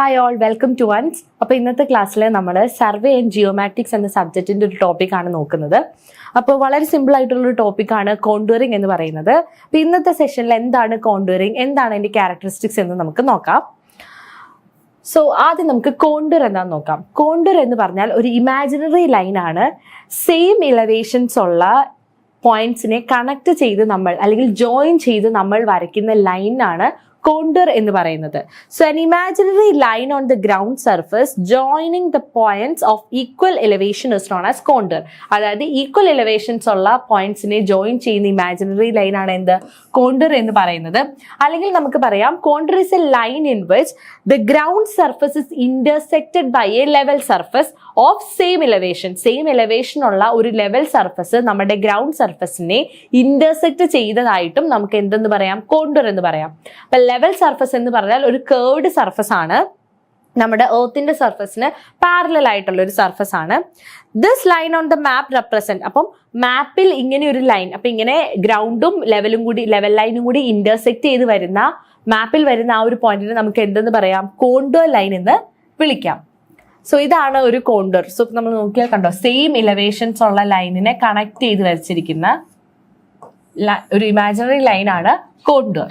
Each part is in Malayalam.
Hi all, welcome to ones. അപ്പോൾ ഇന്നത്തെ ക്ലാസ്സിൽ നമ്മൾ സർവേ ആൻഡ് ജിയോമാറ്റിക്സ് എന്ന സബ്ജക്റ്റിൻ്റെ ഒരു ടോപ്പിക്കാണ് നോക്കുന്നത്. അപ്പോൾ വളരെ സിമ്പിൾ ആയിട്ടുള്ളൊരു ടോപ്പിക്കാണ് കോണ്ടൂറിങ് എന്ന് പറയുന്നത്. അപ്പോൾ ഇന്നത്തെ സെഷനിൽ എന്താണ് കോണ്ടൂറിങ്, എന്താണ് അതിൻ്റെ ക്യാരക്ടറിസ്റ്റിക്സ് എന്ന് നമുക്ക് നോക്കാം. സോ ആദ്യം നമുക്ക് കോണ്ടൂർ എന്താണെന്ന് നോക്കാം. കോണ്ടൂർ എന്ന് പറഞ്ഞാൽ ഒരു ഇമാജിനറി ലൈനാണ്. സെയിം ഇലവേഷൻസ് ഉള്ള പോയിന്റ്സിനെ കണക്ട് ചെയ്ത് നമ്മൾ അല്ലെങ്കിൽ ജോയിൻ ചെയ്ത് നമ്മൾ വരയ്ക്കുന്ന ലൈനാണ് contour എന്ന് പറയുന്നത്. So an imaginary line on the ground surface joining the points of equal elevation is known as contour. അതായത് ഈക്വൽ എലിവേഷൻസ് ഉള്ള പോയിന്റ്സിനെ ജോയിൻ ചെയ്യുന്ന ഇമാജിനറി ലൈൻ ആണ് എന്ത് കോണ്ടൂർ എന്ന് പറയുന്നത്. അല്ലെങ്കിൽ നമുക്ക് പറയാം contour is a line in which the ground surface is intersected by a level surface of same elevation. Same elevation ഉള്ള ഒരു ലെവൽ സർഫസ് നമ്മുടെ ഗ്രൗണ്ട് സർഫസിനെ ഇന്റർസെക്ട് ചെയ്തതായിട്ടും നമുക്ക് എന്തെന്ന് പറയാം, കോണ്ടൂർ എന്ന് പറയാം. അപ്പൊ ലെവൽ സർഫസ് എന്ന് പറഞ്ഞാൽ ഒരു കേർവ്ഡ് സർഫസ് ആണ്, നമ്മുടെ എർത്തിന്റെ സർഫസിന് പാരലൽ ആയിട്ടുള്ള ഒരു സർഫസ് ആണ്. This line on the map represent, അപ്പം മാപ്പിൽ ഇങ്ങനെ ഒരു ലൈൻ, അപ്പൊ ഇങ്ങനെ ഗ്രൗണ്ടും ലെവലും കൂടി ലെവൽ ലൈനും കൂടി ഇന്റർസെക്ട് ചെയ്ത് വരുന്ന മാപ്പിൽ വരുന്ന ആ ഒരു പോയിന്റിനെ നമുക്ക് എന്തെന്ന് പറയാം, കോണ്ടൂർ ലൈൻ എന്ന് വിളിക്കാം. സോ ഇതാണ് ഒരു കോണ്ടൂർ. സോ നമ്മൾ നോക്കിയാൽ കണ്ടോ, സെയിം ഇലവേഷൻസ് ഉള്ള ലൈനിനെ കണക്ട് ചെയ്ത് വരച്ചിരിക്കുന്ന ഒരു ഇമാജിനറി ലൈനാണ് കോണ്ടൂർ.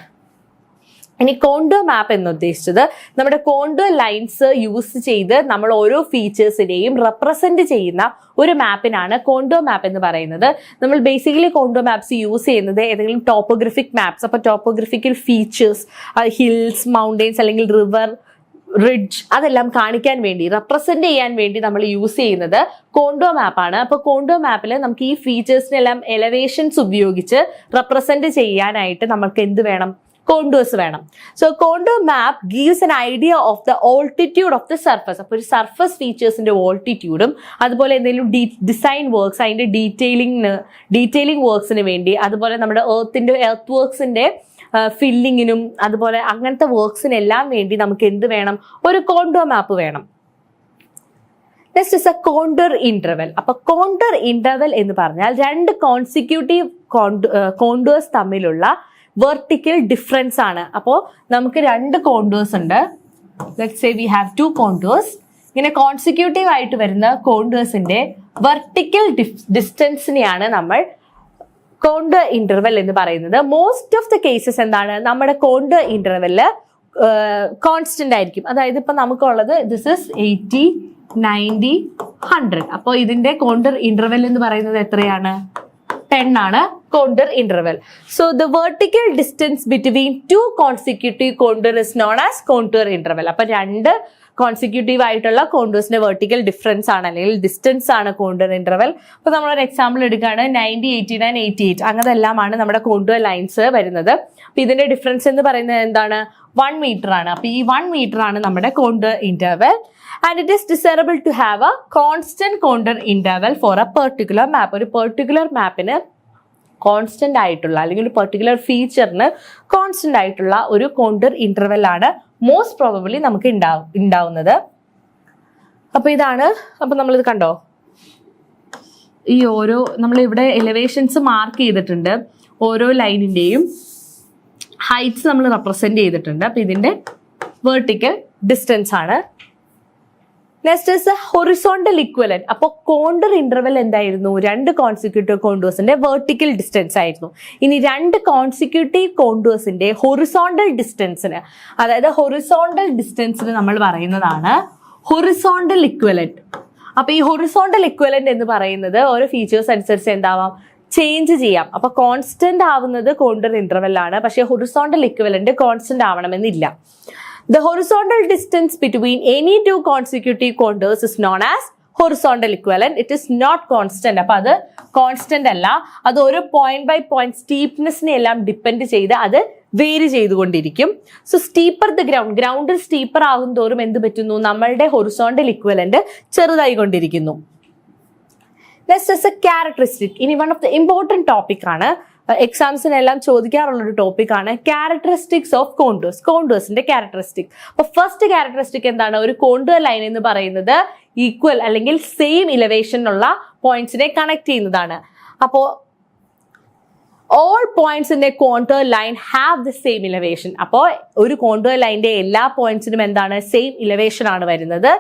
ഇനി കോണ്ടൂർ മാപ്പ് എന്ന് ഉദ്ദേശിച്ചത് നമ്മുടെ കോണ്ടൂർ ലൈൻസ് യൂസ് ചെയ്ത് നമ്മൾ ഓരോ ഫീച്ചേഴ്സിനെയും റെപ്രസെന്റ് ചെയ്യുന്ന ഒരു മാപ്പിനാണ് കോണ്ടൂർ മാപ്പ് എന്ന് പറയുന്നത്. നമ്മൾ ബേസിക്കലി കോണ്ടൂർ മാപ്സ് യൂസ് ചെയ്യുന്നത് ഏതെങ്കിലും ടോപ്പോഗ്രഫിക് മാപ്സ്, അപ്പോൾ ടോപ്പോഗ്രഫിക്കൽ ഫീച്ചേഴ്സ്, ഹിൽസ്, മൗണ്ടെയ്ൻസ് അല്ലെങ്കിൽ റിവർ, റിഡ്ജ്, അതെല്ലാം കാണിക്കാൻ വേണ്ടി, റെപ്രസെന്റ് ചെയ്യാൻ വേണ്ടി നമ്മൾ യൂസ് ചെയ്യുന്നത് കോണ്ടൂർ മാപ്പാണ്. അപ്പോൾ കോണ്ടൂർ മാപ്പിൽ നമുക്ക് ഈ ഫീച്ചേഴ്സിനെല്ലാം എലവേഷൻസ് ഉപയോഗിച്ച് റെപ്രസെന്റ് ചെയ്യാനായിട്ട് നമുക്ക് എന്ത് വേണം, കോണ്ടൂർസ് വേണം. So contour map gives an idea of the altitude of the surface. അപ്പോൾ ഒരു സർഫസ് ഫീച്ചേഴ്സിന്റെ ഓൾട്ടിറ്റ്യൂഡും അതുപോലെ എന്തെങ്കിലും ഡിസൈൻ വർക്ക്സ്, അതിന്റെ ഡീറ്റെയിലിംഗ് വർക്ക്സിന് വേണ്ടി, അതുപോലെ നമ്മുടെ എർത്ത് വർക്ക്സിന്റെ ഫില്ലിങ്ങിനും അതുപോലെ അങ്ങനത്തെ വർക്ക്സിനെല്ലാം വേണ്ടി നമുക്ക് എന്ത് വേണം, ഒരു കോണ്ടൂർ മാപ്പ് വേണം. Next is a contour interval. അപ്പൊ കോണ്ടൂർ ഇന്റർവെൽ എന്ന് പറഞ്ഞാൽ രണ്ട് കോൺസിക്യൂട്ടീവ് കോണ്ടൂർസ് തമ്മിലുള്ള വെർട്ടിക്കൽ ഡിഫറൻസ് ആണ്. അപ്പോൾ നമുക്ക് രണ്ട് കോണ്ടൂർസ് ഉണ്ട്. Let's say we have two contours. ഇങ്ങനെ കോൺസിക്യൂട്ടീവ് ആയിട്ട് വരുന്ന കോണ്ടൂർസിന്റെ വെർട്ടിക്കൽ ഡിസ്റ്റൻസിനെയാണ് നമ്മൾ കോണ്ടൂർ ഇന്റർവെൽ എന്ന് പറയുന്നത്. മോസ്റ്റ് ഓഫ് ദ കേസസ് എന്താണ്, നമ്മുടെ കോണ്ടൂർ ഇന്റർവെല് കോൺസ്റ്റന്റ് ആയിരിക്കും. അതായത് ഇപ്പൊ നമുക്കുള്ളത് ദിസ് ഇസ് 80, 90, 100. അപ്പോൾ ഇതിന്റെ കോണ്ടൂർ ഇന്റർവെൽ എന്ന് പറയുന്നത് എത്രയാണ്, 10 ആണ് contour interval. So the vertical distance between two consecutive contour is known as contour interval. അപ്പൊ രണ്ട് കോൺസിക്യൂട്ടീവ് ആയിട്ടുള്ള കോണ്ടൂർസിന്റെ വെർട്ടിക്കൽ ഡിഫറൻസ് ആണ് അല്ലെങ്കിൽ ഡിസ്റ്റൻസ് ആണ് കോണ്ടൂർ ഇന്റർവെൽ. അപ്പൊ നമ്മളൊരു എക്സാമ്പിൾ എടുക്കുകയാണ്, 90, 89, 88 അങ്ങനെ എല്ലാമാണ് നമ്മുടെ കോണ്ടൂർ ലൈൻസ് വരുന്നത്. അപ്പൊ ഇതിന്റെ ഡിഫറൻസ് എന്ന് പറയുന്നത് എന്താണ്, 1 മീറ്റർ ആണ്. അപ്പൊ ഈ 1 മീറ്റർ ആണ് നമ്മുടെ contour interval. And it is desirable to have a constant contour interval for a particular map. ഒരു പെർട്ടിക്കുലർ മാപ്പിന് കോൺസ്റ്റന്റ് ആയിട്ടുള്ള അല്ലെങ്കിൽ ഒരു പെർട്ടിക്കുലർ ഫീച്ചറിന് കോൺസ്റ്റന്റ് ആയിട്ടുള്ള ഒരു കോണ്ടൂർ ഇന്റർവെൽ ആണ് മോസ്റ്റ് പ്രോബബിളി നമുക്ക് ഉണ്ടാവുന്നത്. അപ്പൊ ഇതാണ്. അപ്പൊ നമ്മളിത് കണ്ടോ, ഈ ഓരോ നമ്മൾ ഇവിടെ എലിവേഷൻസ് മാർക്ക് ചെയ്തിട്ടുണ്ട്, ഓരോ ലൈനിന്റെയും ഹൈറ്റ്സ് നമ്മൾ റെപ്രസെന്റ് ചെയ്തിട്ടുണ്ട്. അപ്പൊ ഇതിന്റെ വെർട്ടിക്കൽ ഡിസ്റ്റൻസ് ആണ്. Next is horizontal equivalent. അപ്പോൾ കോണ്ടൂർ ഇന്റർവെൽ എന്തായിരുന്നു, രണ്ട് കോൺസിക്യൂട്ടീവ് കോണ്ടൂർസിന്റെ വെർട്ടിക്കൽ ഡിസ്റ്റൻസ് ആയിരുന്നു. ഇനി രണ്ട് കോൺസിക്യൂട്ടീവ് കോണ്ടൂർസിന്റെ ഹൊറിസോണ്ടൽ ഡിസ്റ്റൻസിന്, അതായത് ഹൊറിസോണ്ടൽ ഡിസ്റ്റൻസിന് നമ്മൾ പറയുന്നതാണ് ഹൊറിസോണ്ടൽ ഇക്വലന്റ്. അപ്പൊ ഈ ഹൊറിസോണ്ടൽ ഇക്വലന്റ് എന്ന് പറയുന്നത് ഓരോ ഫീച്ചേഴ്സ് അനുസരിച്ച് എന്താവാം, ചേഞ്ച് ചെയ്യാം. അപ്പൊ കോൺസ്റ്റന്റ് ആവുന്നത് കോണ്ടൂർ ഇന്റർവെൽ ആണ്, പക്ഷെ ഹൊറിസോണ്ടൽ ഇക്വലന്റ് കോൺസ്റ്റന്റ് ആവണമെന്നില്ല. The horizontal distance between any two consecutive contours is known as horizontal equivalent. It is not constant. അപ്പൊ അത് കോൺസ്റ്റന്റ് അല്ല, അത് ഒരു പോയിന്റ് ബൈ പോയിന്റ് സ്റ്റീപ്നെസ്സിനെ എല്ലാം ഡിപ്പെൻഡ് ചെയ്ത് അത് വേരി ചെയ്തുകൊണ്ടിരിക്കും. സോ സ്റ്റീപ്പർ ദ ഗ്രൗണ്ടിൽ സ്റ്റീപ്പർ ആകും തോറും എന്ത് പറ്റുന്നു, നമ്മളുടെ ഹൊറിസോണ്ടൽ ഇക്വലന്റ് ചെറുതായി കൊണ്ടിരിക്കുന്നു. Next is a characteristic. ഇനി one of the important topic ആണ്, എക്സാംസിനെല്ലാം ചോദിക്കാറുള്ള ഒരു ടോപ്പിക്കാണ് ക്യാരക്ടറിസ്റ്റിക്സ് ഓഫ് കോണ്ടൂർസ്, കോണ്ടൂർസിന്റെ ക്യാരക്ടറിസ്റ്റിക്. അപ്പൊ ഫസ്റ്റ് ക്യാരക്ടറിസ്റ്റിക് എന്താണ്, ഒരു കോണ്ടൂർ ലൈൻ എന്ന് പറയുന്നത് ഈക്വൽ അല്ലെങ്കിൽ സെയിം ഇലവേഷനുള്ള പോയിന്റ്സിനെ കണക്ട് ചെയ്യുന്നതാണ്. അപ്പോ all points in a contour line have the same elevation. അപ്പോൾ ഒരു കോണ്ടൂർ ലൈനിന്റെ എല്ലാ പോയിന്റ്സിനും എന്താണ് സെയിം ഇലവേഷൻ ആണ് വരുന്നത്.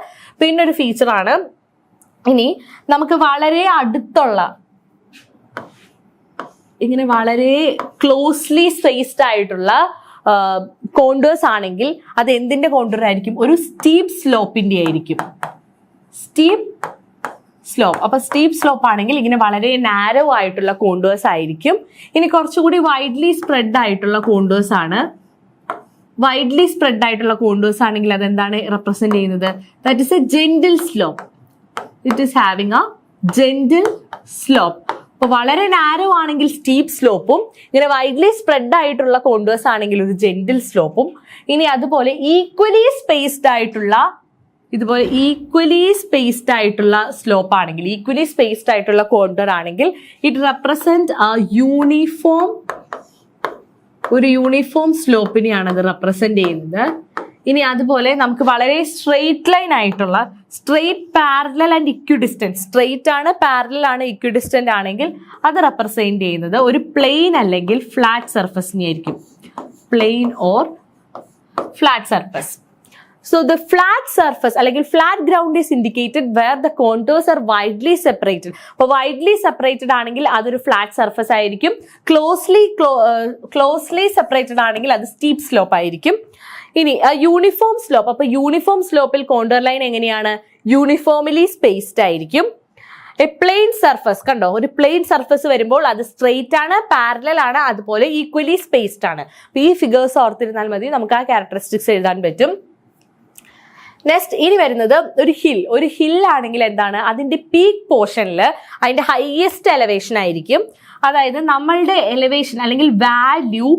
പിന്നെ ഒരു ഫീച്ചർ ആണ്, ഇനി നമുക്ക് വളരെ അടുത്തുള്ള ഇങ്ങനെ വളരെ ക്ലോസ്ലി സ്പേസ്ഡ് ആയിട്ടുള്ള കോണ്ടൂർസ് ആണെങ്കിൽ അത് എന്തിന്റെ കോണ്ടൂർ ആയിരിക്കും? ഒരു സ്റ്റീപ്പ് സ്ലോപ്പിന്റെ ആയിരിക്കും. Steep slope. അപ്പൊ സ്റ്റീപ്പ് സ്ലോപ്പ് ആണെങ്കിൽ ഇങ്ങനെ വളരെ നാരോ ആയിട്ടുള്ള കോണ്ടൂർസ് ആയിരിക്കും. ഇനി കുറച്ചുകൂടി വൈഡ്ലി സ്പ്രെഡ് ആയിട്ടുള്ള കോണ്ടൂർസ് ആണ്. വൈഡ്ലി സ്പ്രെഡ് ആയിട്ടുള്ള കോണ്ടൂർസ് ആണെങ്കിൽ അതെന്താണ് റെപ്രസെന്റ് ചെയ്യുന്നത്? That is A gentle slope. It is having A gentle slope. അപ്പൊ വളരെ നാരോ ആണെങ്കിൽ സ്റ്റീപ്പ് സ്ലോപ്പും, ഇങ്ങനെ വൈഡ്ലി സ്പ്രെഡ് ആയിട്ടുള്ള കോണ്ടൂർസ് ആണെങ്കിൽ ഒരു ജെന്റിൽ സ്ലോപ്പും. ഇനി അതുപോലെ ഈക്വലി സ്പേസ്ഡ് ആയിട്ടുള്ള സ്ലോപ്പ് ആണെങ്കിൽ, ഈക്വലി സ്പേസ്ഡ് ആയിട്ടുള്ള കോണ്ടൂർ ആണെങ്കിൽ ഇറ്റ് റെപ്രസെന്റ് ഒരു യൂണിഫോം സ്ലോപ്പിനെയാണ് അത് റെപ്രസെന്റ് ചെയ്യുന്നത്. ഇനി അതുപോലെ നമുക്ക് വളരെ സ്ട്രെയിറ്റ് ലൈൻ ആയിട്ടുള്ള, straight parallel and equidistant, straight ആണ്, പാരലൽ ആണ്, ഇക്വിഡിസ്റ്റന്റ് ആണെങ്കിൽ അത് റെപ്രസെന്റ് ചെയ്യുന്നത് ഒരു പ്ലെയിൻ അല്ലെങ്കിൽ ഫ്ലാറ്റ് സർഫസിനെ ആയിരിക്കും. Plain or flat surface. So the flat surface അല്ലെങ്കിൽ flat ground is indicated where the contours are widely separated. അപ്പോൾ widely separated ആണെങ്കിൽ അതൊരു flat surface ആയിരിക്കും. closely separated ആണെങ്കിൽ അത് steep slope ആയിരിക്കും. ഇനി യൂണിഫോം സ്ലോപ്പ്. അപ്പൊ യൂണിഫോം സ്ലോപ്പിൽ കോണ്ടൂർ ലൈൻ എങ്ങനെയാണ്? യൂണിഫോംലി സ്പേസ്ഡ് ആയിരിക്കും. എ പ്ലെയിൻ സർഫസ്, കണ്ടോ, ഒരു പ്ലെയിൻ സർഫസ് വരുമ്പോൾ അത് സ്ട്രെയിറ്റ് ആണ്, പാരലൽ ആണ്, അതുപോലെ ഈക്വലി സ്പേസ്ഡ് ആണ്. അപ്പൊ ഈ ഫിഗേഴ്സ് ഓർത്തിരുന്നാൽ മതി, നമുക്ക് ആ ക്യാരക്ടറിസ്റ്റിക്സ് എഴുതാൻ പറ്റും. നെക്സ്റ്റ് ഇനി വരുന്നത് ഒരു ഹില്ലാണെങ്കിൽ എന്താണ്? അതിന്റെ പീക്ക് പോർഷനിൽ അതിന്റെ ഹയസ്റ്റ് എലവേഷൻ ആയിരിക്കും. അതായത് നമ്മളുടെ എലവേഷൻ അല്ലെങ്കിൽ വാല്യൂ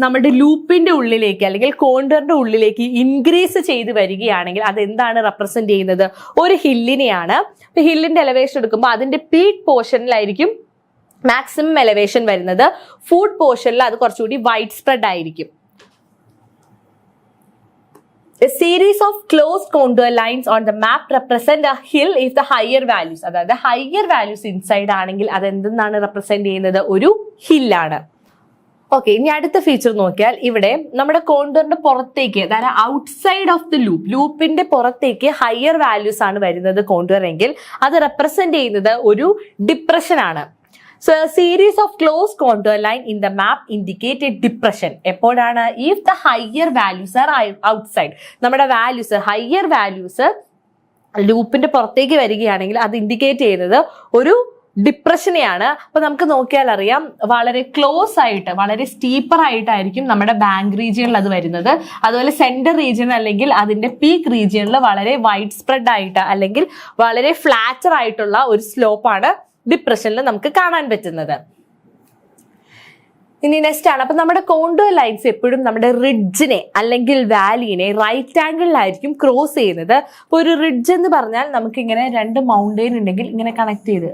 നമ്മുടെ ലൂപ്പിന്റെ ഉള്ളിലേക്ക് അല്ലെങ്കിൽ കോണ്ടറിന്റെ ഉള്ളിലേക്ക് ഇൻക്രീസ് ചെയ്ത് വരികയാണെങ്കിൽ അതെന്താണ് റെപ്രസെന്റ് ചെയ്യുന്നത്? ഒരു ഹില്ലിനെയാണ്. ഹില്ലിന്റെ എലവേഷൻ എടുക്കുമ്പോൾ അതിന്റെ പീക്ക് പോർഷനിലായിരിക്കും മാക്സിമം എലവേഷൻ വരുന്നത്. ഫുഡ് പോർഷനിൽ അത് കുറച്ചുകൂടി വൈഡ് സ്പ്രെഡ് ആയിരിക്കും. A series of closed contour lines on the map represent a hill if the higher values, അതായത് higher values inside ആണെങ്കിൽ അത് എന്തെന്നാണ് റെപ്രസെന്റ് ചെയ്യുന്നത്? ഒരു ഹില്ലാണ്. ഓക്കെ, ഇനി അടുത്ത ഫീച്ചർ നോക്കിയാൽ ഇവിടെ നമ്മുടെ കോണ്ടൂറിന്റെ പുറത്തേക്ക്, അതായത് ഔട്ട്സൈഡ് ഓഫ് ദി ലൂപ്പിന്റെ പുറത്തേക്ക് ഹയർ വാല്യൂസ് ആണ് വരുന്നത് കോണ്ടൂർ എങ്കിൽ അത് റെപ്രസെന്റ് ചെയ്യുന്നത് ഒരു ഡിപ്രഷൻ ആണ്. So a series of closed contour line in the map indicate a depression. എപ്പോഴാണ്? If the higher values are outside. നമ്മുടെ ഹയർ വാല്യൂസ് ലൂപ്പിന്റെ പുറത്തേക്ക് വരികയാണെങ്കിൽ അത് ഇൻഡിക്കേറ്റ് ചെയ്യുന്നത് ഒരു ഡിപ്രഷനെയാണ്. അപ്പൊ നമുക്ക് നോക്കിയാൽ അറിയാം, വളരെ ക്ലോസ് ആയിട്ട്, വളരെ സ്റ്റീപ്പർ ആയിട്ടായിരിക്കും നമ്മുടെ ബാങ്ക് റീജിയനിൽ അത് വരുന്നത്. അതുപോലെ സെന്റർ റീജിയൻ അല്ലെങ്കിൽ അതിന്റെ പീക്ക് റീജിയനിൽ വളരെ വൈഡ് സ്പ്രെഡ് ആയിട്ട് അല്ലെങ്കിൽ വളരെ ഫ്ലാറ്റർ ആയിട്ടുള്ള ഒരു സ്ലോപ്പാണ് ഡിപ്രഷനിൽ നമുക്ക് കാണാൻ പറ്റുന്നത്. ഇനി നെക്സ്റ്റ് ആണ്, അപ്പൊ നമ്മുടെ കോണ്ടൂർ ലൈൻസ് എപ്പോഴും നമ്മുടെ റിഡ്ജിനെ അല്ലെങ്കിൽ വാലിനെ റൈറ്റ് ആംഗിളിലായിരിക്കും ക്രോസ് ചെയ്യുന്നത്. അപ്പൊ ഒരു റിഡ്ജ് എന്ന് പറഞ്ഞാൽ നമുക്ക് ഇങ്ങനെ രണ്ട് മൗണ്ടെയിൻ ഉണ്ടെങ്കിൽ ഇങ്ങനെ കണക്ട് ചെയ്ത്,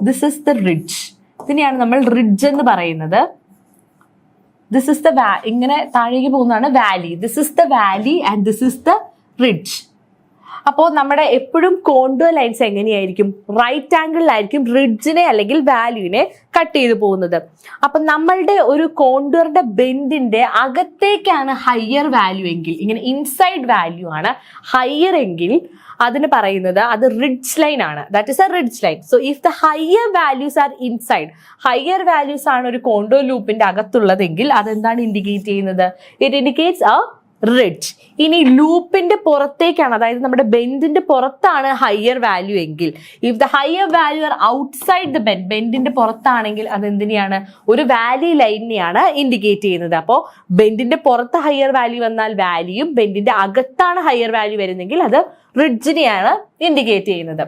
ദിസ് ഇസ് ദ റിഡ്ജ്, ഇതിനെയാണ് നമ്മൾ റിഡ്ജ് എന്ന് പറയുന്നത്. ദിസ് ഇസ് ദ ഇങ്ങനെ താഴേക്ക് പോകുന്നതാണ് Valley. This is the Valley and this is the ridge. അപ്പോൾ നമ്മുടെ എപ്പോഴും കോണ്ടൂർ ലൈൻസ് എങ്ങനെയായിരിക്കും? റൈറ്റ് ആംഗിളിലായിരിക്കും റിഡ്ജിനെ അല്ലെങ്കിൽ വാല്യൂവിനെ കട്ട് ചെയ്ത് പോകുന്നത്. അപ്പൊ നമ്മളുടെ ഒരു കോണ്ടൂറിന്റെ ബെൻഡിന്റെ അകത്തേക്കാണ് ഹയർ വാല്യൂ എങ്കിൽ, ഇങ്ങനെ ഇൻസൈഡ് വാല്യൂ ആണ് ഹയർ എങ്കിൽ അതിന് പറയുന്നത് അത് റിഡ്ജ് ലൈൻ ആണ്. That is a ridge line. So if the higher values are inside, higher values ആണ് ഒരു കോണ്ടൂർ ലൂപ്പിന്റെ അകത്തുള്ളതെങ്കിൽ അതെന്താണ് ഇൻഡിക്കേറ്റ് ചെയ്യുന്നത്? It indicates a ridge. ഇനി ലൂപ്പിന്റെ പുറത്തേക്കാണ്, അതായത് നമ്മുടെ ബെൻഡിന്റെ പുറത്താണ് ഹയർ വാല്യൂ എങ്കിൽ, if the higher value are outside the ബെൻഡിന്റെ പുറത്താണെങ്കിൽ അത് എന്തിനെയാണ്? ഒരു വാലി ലൈനിനെയാണ് ഇൻഡിക്കേറ്റ് ചെയ്യുന്നത്. അപ്പോൾ ബെൻഡിന്റെ പുറത്ത് ഹയർ വാല്യൂ വന്നാൽ വാലിയും, ബെൻഡിന്റെ അകത്താണ് ഹയർ വാല്യൂ വരുന്നെങ്കിൽ അത് റിഡ്ജിനെയാണ് ഇൻഡിക്കേറ്റ് ചെയ്യുന്നത്.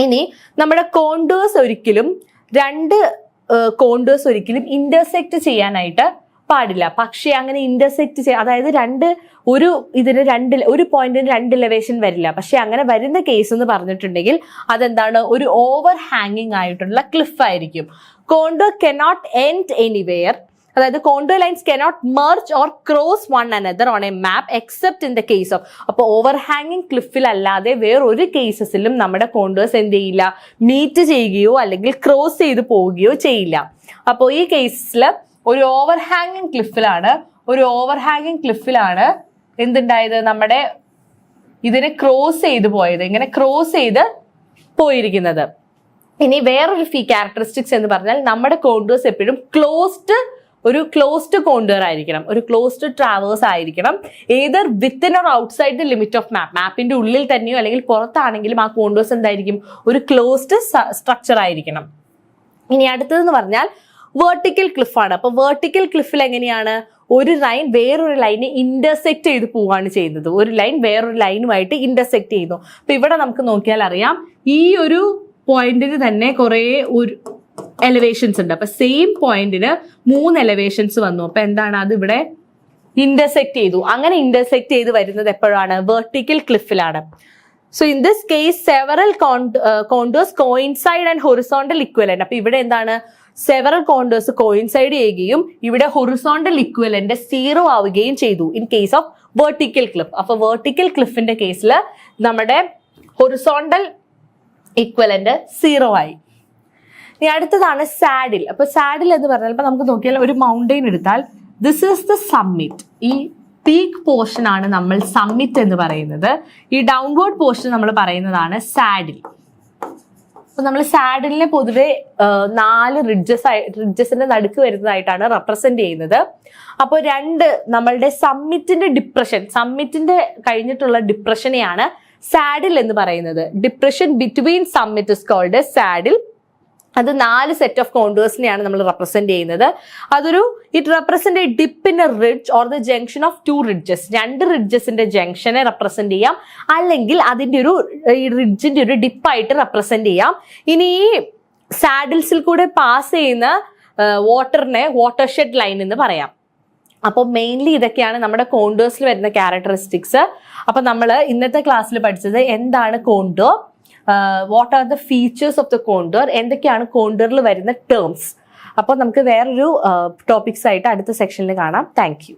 ഇനി നമ്മുടെ കോണ്ടൂർസ് ഒരിക്കലും ഇന്റർസെക്ട് ചെയ്യാനായിട്ട് പാടില്ല. പക്ഷേ അങ്ങനെ ഇന്റർസെക്ട് അതായത് ഒരു പോയിന്റിന് രണ്ട് എലവേഷൻ വരില്ല. പക്ഷെ അങ്ങനെ വരുന്ന കേസ് എന്ന് പറഞ്ഞിട്ടുണ്ടെങ്കിൽ അതെന്താണ്? ഒരു ഓവർ ഹാങ്ങിങ് ആയിട്ടുള്ള ക്ലിഫ് ആയിരിക്കും. കോണ്ടൂർ കനോട്ട് എൻഡ് എനിവെയർ അതായത് contour lines cannot merge or cross one another on A map except in the case of. അപ്പോൾ ഓവർ ഹാങ്ങിങ് ക്ലിഫിൽ അല്ലാതെ വേറൊരു കേസസിലും നമ്മുടെ കോണ്ടൂർസ് എന്ത് ചെയ്യില്ല, മീറ്റ് ചെയ്യുകയോ അല്ലെങ്കിൽ ക്രോസ് ചെയ്ത് പോവുകയോ ചെയ്യില്ല. അപ്പോൾ ഈ കേസിൽ ഒരു ഓവർ ഹാങ്ങിങ് ക്ലിഫിലാണ് എന്തുണ്ടായത്, നമ്മുടെ ഇതിനെ ക്രോസ് ചെയ്ത് പോയത്, ഇങ്ങനെ ക്രോസ് ചെയ്ത് പോയിരിക്കുന്നത്. ഇനി വേറൊരു ക്യാരക്ടറിസ്റ്റിക്സ് എന്ന് പറഞ്ഞാൽ നമ്മുടെ കോണ്ടൂർസ് എപ്പോഴും ക്ലോസ്ഡ് കോണ്ടൂർ ആയിരിക്കണം, ഒരു ക്ലോസ്ഡ് ട്രാവേഴ്സ് ആയിരിക്കണം. Either within or outside the limit of മാപ്പിന്റെ ഉള്ളിൽ തന്നെയോ അല്ലെങ്കിൽ പുറത്താണെങ്കിലും ആ കോണ്ടൂർസ് എന്തായിരിക്കും, ഒരു ക്ലോസ്ഡ് സ്ട്രക്ചർ ആയിരിക്കണം. ഇനി അടുത്തതെന്ന് പറഞ്ഞാൽ വെർട്ടിക്കൽ ക്ലിഫാണ്. അപ്പൊ വെർട്ടിക്കൽ ക്ലിഫിൽ എങ്ങനെയാണ്, ഒരു ലൈൻ വേറൊരു ലൈനെ ഇന്റർസെക്ട് ചെയ്ത് പോവുകയാണ് ചെയ്യുന്നത്. ഒരു ലൈൻ വേറൊരു ലൈനുമായിട്ട് ഇന്റർസെക്ട് ചെയ്യുന്നു. അപ്പൊ ഇവിടെ നമുക്ക് നോക്കിയാൽ അറിയാം, ഈ ഒരു പോയിന്റിന് തന്നെ കുറെ ഒരു എലിവേഷൻസ് ഉണ്ട്. അപ്പൊ സെയിം പോയിന്റിന് 3 എലിവേഷൻസ് വന്നു. അപ്പൊ എന്താണ്, അത് ഇവിടെ ഇന്റർസെക്ട് ചെയ്തു. അങ്ങനെ ഇന്റർസെക്ട് ചെയ്ത് വരുന്നത് എപ്പോഴാണ്, വെർട്ടിക്കൽ ക്ലിഫിലാണ്. So in this case several contours coincide and horizontal equivalent. അപ്പൊ ഇവിടെ എന്താണ്, സെവറൽ കോണ്ടൂർസ് കോയിൻസൈഡ് ചെയ്യുകയും ഇവിടെ ഹൊറിസോണ്ടൽ ഇക്വലന്റ് 0 ആവുകയും ചെയ്തു in case of vertical cliff. അപ്പൊ വെർട്ടിക്കൽ ക്ലിഫിന്റെ കേസിൽ നമ്മുടെ ഹൊറിസോണ്ടൽ ഇക്വലന്റ് 0 ആയി. ഇനി അടുത്തതാണ് സാഡിൽ. അപ്പൊ സാഡിൽ എന്ന് പറഞ്ഞാൽ ഇപ്പൊ നമുക്ക് നോക്കിയാൽ ഒരു മൗണ്ടെയിൻ എടുത്താൽ ദിസ് ഈസ് ദ സമ്മിറ്റ്. ഈ പീക്ക് പോർഷൻ ആണ് നമ്മൾ സമ്മിറ്റ് എന്ന് പറയുന്നത്. ഈ ഡൗൺവേർഡ് പോർഷൻ നമ്മൾ പറയുന്നതാണ് സാഡിൽ. അപ്പൊ നമ്മൾ സാഡിലിനെ പൊതുവെ 4 റിഡ്ജസിന്റെ നടുക്ക് വരുന്നതായിട്ടാണ് റെപ്രസെന്റ് ചെയ്യുന്നത്. അപ്പോൾ നമ്മളുടെ സമ്മിറ്റിന്റെ കഴിഞ്ഞിട്ടുള്ള ഡിപ്രഷനെയാണ് സാഡിൽ എന്ന് പറയുന്നത്. Depression between summit is called saddle. അത് 4 സെറ്റ് ഓഫ് കോണ്ടൂർസിനെയാണ് നമ്മൾ റെപ്രസെന്റ് ചെയ്യുന്നത്. It represent a dip in a ridge or the junction of 2 ridges. 2 റിഡ്ജസിന്റെ ജംഗ്ഷനെ റെപ്രസെന്റ് ചെയ്യാം, അല്ലെങ്കിൽ അതിന്റെ ഈ റിഡ്ജിന്റെ ഒരു ഡിപ്പായിട്ട് റെപ്രസെന്റ് ചെയ്യാം. ഇനി ഈ സാഡിൽസിൽ കൂടെ പാസ് ചെയ്യുന്ന വാട്ടറിനെ വാട്ടർഷെഡ് ലൈൻ എന്ന് പറയാം. അപ്പോൾ മെയിൻലി ഇതൊക്കെയാണ് നമ്മുടെ കോണ്ടൂർസിൽ വരുന്ന ക്യാരക്ടറിസ്റ്റിക്സ്. അപ്പൊ നമ്മൾ ഇന്നത്തെ ക്ലാസ്സിൽ പഠിച്ചത് എന്താണ് contour, what are the features of the contour, എന്തൊക്കെയാണ് കോണ്ടൂറിൽ വരുന്ന ടേംസ്. അപ്പോൾ നമുക്ക് വേറൊരു ടോപ്പിക്സ് ആയിട്ട് അടുത്ത സെക്ഷനിൽ കാണാം. Thank you.